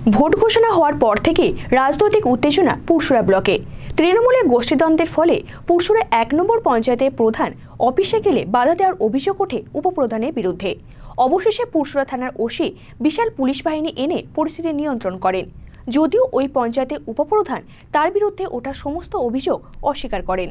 Vote ঘোষণা হওয়ার পর থেকে রাজনৈতিক উত্তেজনা পুরসুরা ব্লকে। তৃণমূলের গোষ্ঠীদ্বন্দ্বের ফলে পুরসুরা ১ নম্বর পঞ্চায়েতের প্রধান অফিসে গেলে বাধা দেওয়ার অভিযোগ ওঠে উপপ্রধানের বিরুদ্ধে। অবশেষে পুরসুরা থানার ওসি বিশাল পুলিশ বাহিনী এনে পরিস্থিতি নিয়ন্ত্রণ করেন। যদিও ওই পঞ্চায়েতের উপপ্রধান তার বিরুদ্ধে ওঠা সমস্ত অভিযোগ অস্বীকার করেন।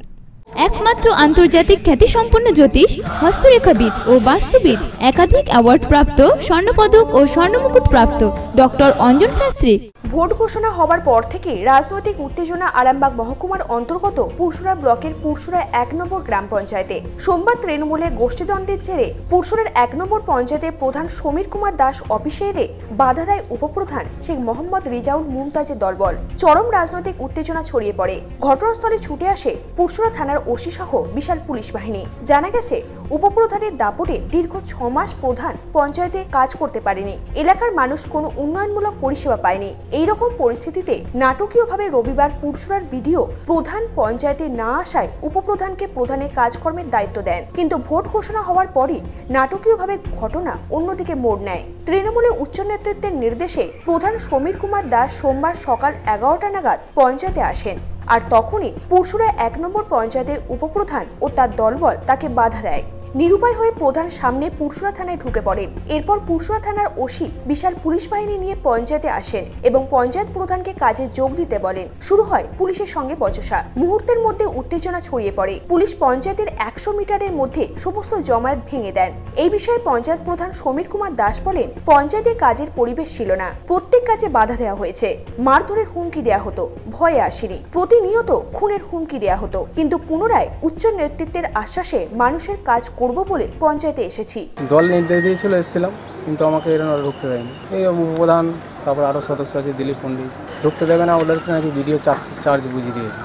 একমাত্র আন্তর্জাতিক খ্যাতিসম্পন্ন জ্যোতিষ, হস্তরেখাবিদ ও বাস্তুবিদ, একাধিক অ্যাওয়ার্ড প্রাপ্ত, স্বর্ণপদক ও স্বর্ণমুকুট প্রাপ্ত ডক্টর অঞ্জন শাস্ত্রী। ভোট ঘোষণা হওয়ার পর থেকে রাজনৈতিক উত্তেজনা আরামবাগ মহকুমার অন্তর্গত পুরসুরা ব্লকের পুরসুরা ১ নম্বর গ্রাম পঞ্চায়েতে। সোমবার তৃণমূলের গোষ্ঠীদ্বন্দ্বের জেরে পুরসুরার ১ নম্বর পঞ্চায়েতের প্রধান সমীর কুমার দাস অফিসে এলে বাধা দেয় উপপ্রধান শেখ মোহাম্মদ রিজাউল মুমতাজের দলবল। চরম রাজনৈতিক উত্তেজনা ছড়িয়ে পড়ে। ঘটনাস্থলে ছুটে আসে পুরসুরা থানার ওসি সহ বিশাল পুলিশ বাহিনী। জানা গেছে, উপপ্রধানের দাপটে দীর্ঘ ৬ মাস প্রধান পঞ্চায়েতে কাজ করতে পারেনি। এলাকার মানুষ কোনো উন্নয়নমূলক পরিষেবা পায়নি। এইরকম পরিস্থিতিতে নাটকীয়ভাবে রবিবার পুরসুরার বিডিও প্রধান পঞ্চায়েতে না আসায় উপপ্রধানকে প্রধানের কাজকর্মের দায়িত্ব দেন। কিন্তু ভোট ঘোষণা হওয়ার পরই নাটকীয়ভাবে ঘটনা অন্যদিকে মোড় নেয়। তৃণমূলের উচ্চ নেতৃত্বের নির্দেশে প্রধান সমীর কুমার দাস সোমবার সকাল ১১টা নাগাদ পঞ্চায়েতে আসেন। আর তখনই পুরসুরা ১ নম্বর পঞ্চায়েতের উপপ্রধান ও তার দলবল তাকে বাধা দেয়। নিরুপায় হয়ে প্রধান সামনে পুরসুরা থানায় ঢুকে পড়েন। এরপর পুরসুরা থানার ওসি বিশাল পুলিশ বাহিনী নিয়ে পঞ্চায়েতে আসেন এবং পঞ্চায়েত প্রধানকে কাজে যোগ দিতে বলেন। শুরু হয় পুলিশের সঙ্গে বচসা। মুহূর্তের মধ্যে উত্তেজনা ছড়িয়ে পড়ে। পুলিশ পঞ্চায়েতের ১০০ মিটারের মধ্যে সমস্ত জমায়েত ভেঙে দেন। এই বিষয়ে পঞ্চায়েত প্রধান সমীর কুমার দাস বলেন, পঞ্চায়েতে কাজের পরিবেশ ছিল না। প্রত্যেক কাজে বাধা দেওয়া হয়েছে। মারধরের হুমকি দেওয়া হতো, ভয়ে আসেনি। প্রতিনিয়ত খুনের হুমকি দেওয়া হতো। কিন্তু পুনরায় উচ্চ নেতৃত্বের আশ্বাসে মানুষের কাজ করব বলে পঞ্চায়েতে এসেছি। দল নির্দেশ দিয়েছিল, এসেছিলাম, কিন্তু আমাকে এরকম ঢুকতে দেয়নি। এই উপপ্রধান, তারপর আরও সদস্য আছে দিলীপ পণ্ডিত, ঢুকতে দেবে না। ওদেরকে নাকি ভিডিও চার্জ বুঝিয়ে দিয়েছে।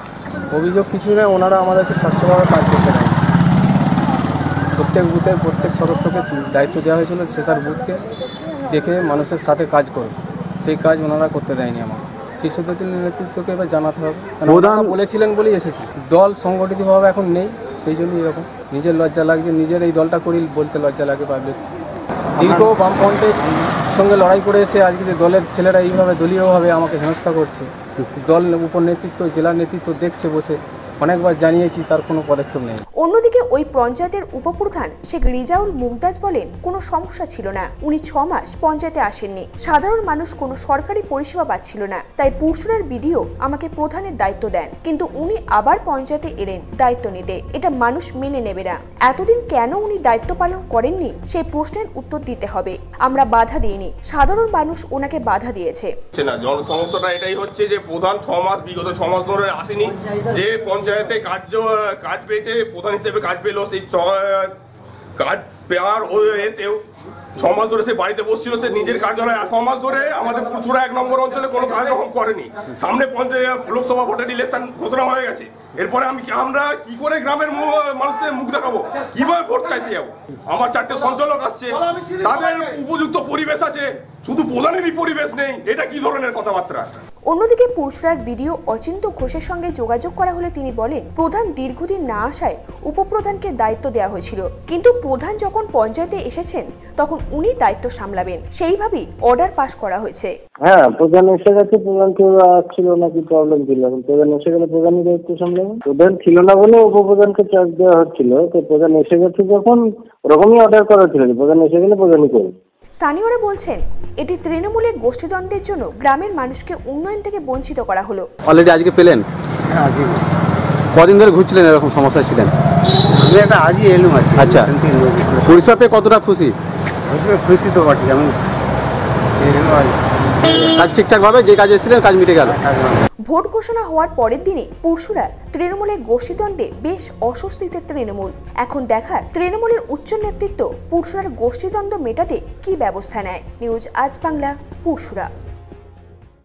অভিযোগ কিছু নেই, ওনারা আমাদেরকে স্বচ্ছভাবে কাজ করতে দেয়। প্রত্যেক বুথের প্রত্যেক সদস্যকে দায়িত্ব দেওয়া হয়েছিল সে তার বুথকে দেখে মানুষের সাথে কাজ করবে। সেই কাজ ওনারা করতে দেয়নি আমাকে। শিশুদের নেতৃত্বকে এবার জানাতে হবে। প্রধান বলেছিলেন বলেই এসেছি। দল সংগঠিতভাবে এখন নেই, সেই জন্যই এরকম। নিজের লজ্জা লাগছে, নিজের এই দলটা করি বলতে লজ্জা লাগে পাবলিক। দীর্ঘ বামফ্রন্টের সঙ্গে লড়াই করে এসে আজকে যে দলের ছেলেরা এইভাবে দলীয়ভাবে আমাকে হেনস্থা করছে, দল উপনেতৃত্ব, জেলা নেতৃত্ব দেখছে বসে। অনেকবার জানিয়েছি, তার কোনো পদক্ষেপ নেই। অন্যদিকে ওই পঞ্চায়েতের উপপ্রধান শেখ রিজাউল মুমতাজ বলেন, কোনো সমস্যা ছিল না। উনি ৬ মাস পঞ্চায়েতে আসেননি। সাধারণ মানুষ কোনো সরকারি পরিষেবা পাচ্ছিল না। তাই পুরসুরার বিডিও আমাকে প্রধানের দায়িত্ব দেন। কিন্তু উনি আবার পঞ্চায়েতে এলেন দায়িত্ব নিতে। এটা মানুষ মেনে নেবে না। এতদিন কেন উনি দায়িত্ব পালন করেননি সেই প্রশ্নের উত্তর দিতে হবে। আমরা বাধা দিইনি, সাধারণ মানুষ ওনাকে বাধা দিয়েছে। সমস্যাটা এটাই হচ্ছে যে প্রধান ৬ মাস, বিগত ৬ মাস ধরে আসেনি। যে পঞ্চায়েতে কাজ পেয়েছে, প্রধান হিসেবে কাজ পেলো, সেই কাজ পেয়ার এতেও ৬ মাস ধরে সে বাড়িতে বসছিল। সে নিজের কার্যালয়ে ৬ মাস ধরে আমাদের পুরসুরা ১ নম্বর অঞ্চলে কোনো কাজ রকম করেনি। সামনে লোকসভা ভোটের ইলেকশন ঘোষণা হয়ে গেছে। এরপরে আমরা কি করে গ্রামের মানুষদের মুখ দেখাবো? কিভাবে ভোট চাইতে যাবো? আমার ৪টে সঞ্চালক আসছে, তাদের উপযুক্ত পরিবেশ আছে, শুধু প্রধানেরই পরিবেশ নেই। এটা কি ধরনের কথাবার্তা? অন্যদিকে পুরসুরার বিডিও অচিন্ত ঘোষের সঙ্গে যোগাযোগ করা হলে তিনি বলেন, প্রধান দীর্ঘদিন না আসায় উপপ্রধানকে দায়িত্ব দেওয়া হয়েছিল। কিন্তু প্রধান যখন পঞ্চায়েতে এসেছেন তখন উনি দায়িত্ব সামলাবেন, সেইভাবেই অর্ডার পাস করা হয়েছে। হ্যাঁ, প্রধান এসে গেছে। প্রধান কেউ আসছিল না, কি প্রবলেম ছিল? প্রধান এসে গেলে প্রধানই দায়িত্ব সামলাবে। প্রধান ছিল না বলে উপপ্রধানকে চার্জ দেওয়া হচ্ছিল। তো প্রধান এসে গেছে যখন, ওরকমই অর্ডার করা ছিল, প্রধান এসে গেলে প্রধানই করবে। স্থানীয়রা বলছেন, এটি তৃণমূলের গোষ্ঠীদ্বন্দ্বের জন্য গ্রামের মানুষকে উন্নয়ন থেকে বঞ্চিত করা হলো। অলরেডি আজকে পেলেন? কদিন ধরে ঘুরছিলেন এরকম সমস্যা ছিলেন? আমি একটা আজই এলুম। আচ্ছা, পরিষেবা পেয়ে কতটা খুশি? খুশি তো বটে। আমি কাজ ঠিকঠাকভাবে যে কাজে এসেছিলেন কাজ মিটে গেল। ভোট ঘোষণা হওয়ার পরের দিনই পুরসুরা তৃণমূলের গোষ্ঠীদ্বন্দ্বে বেশ অস্বস্তিতে তৃণমূল। এখন দেখার তৃণমূলের উচ্চ নেতৃত্ব পুরসুরার গোষ্ঠীদ্বন্দ্ব মেটাতে কি ব্যবস্থা নেয়। নিউজ আজ বাংলা, পুরসুরা।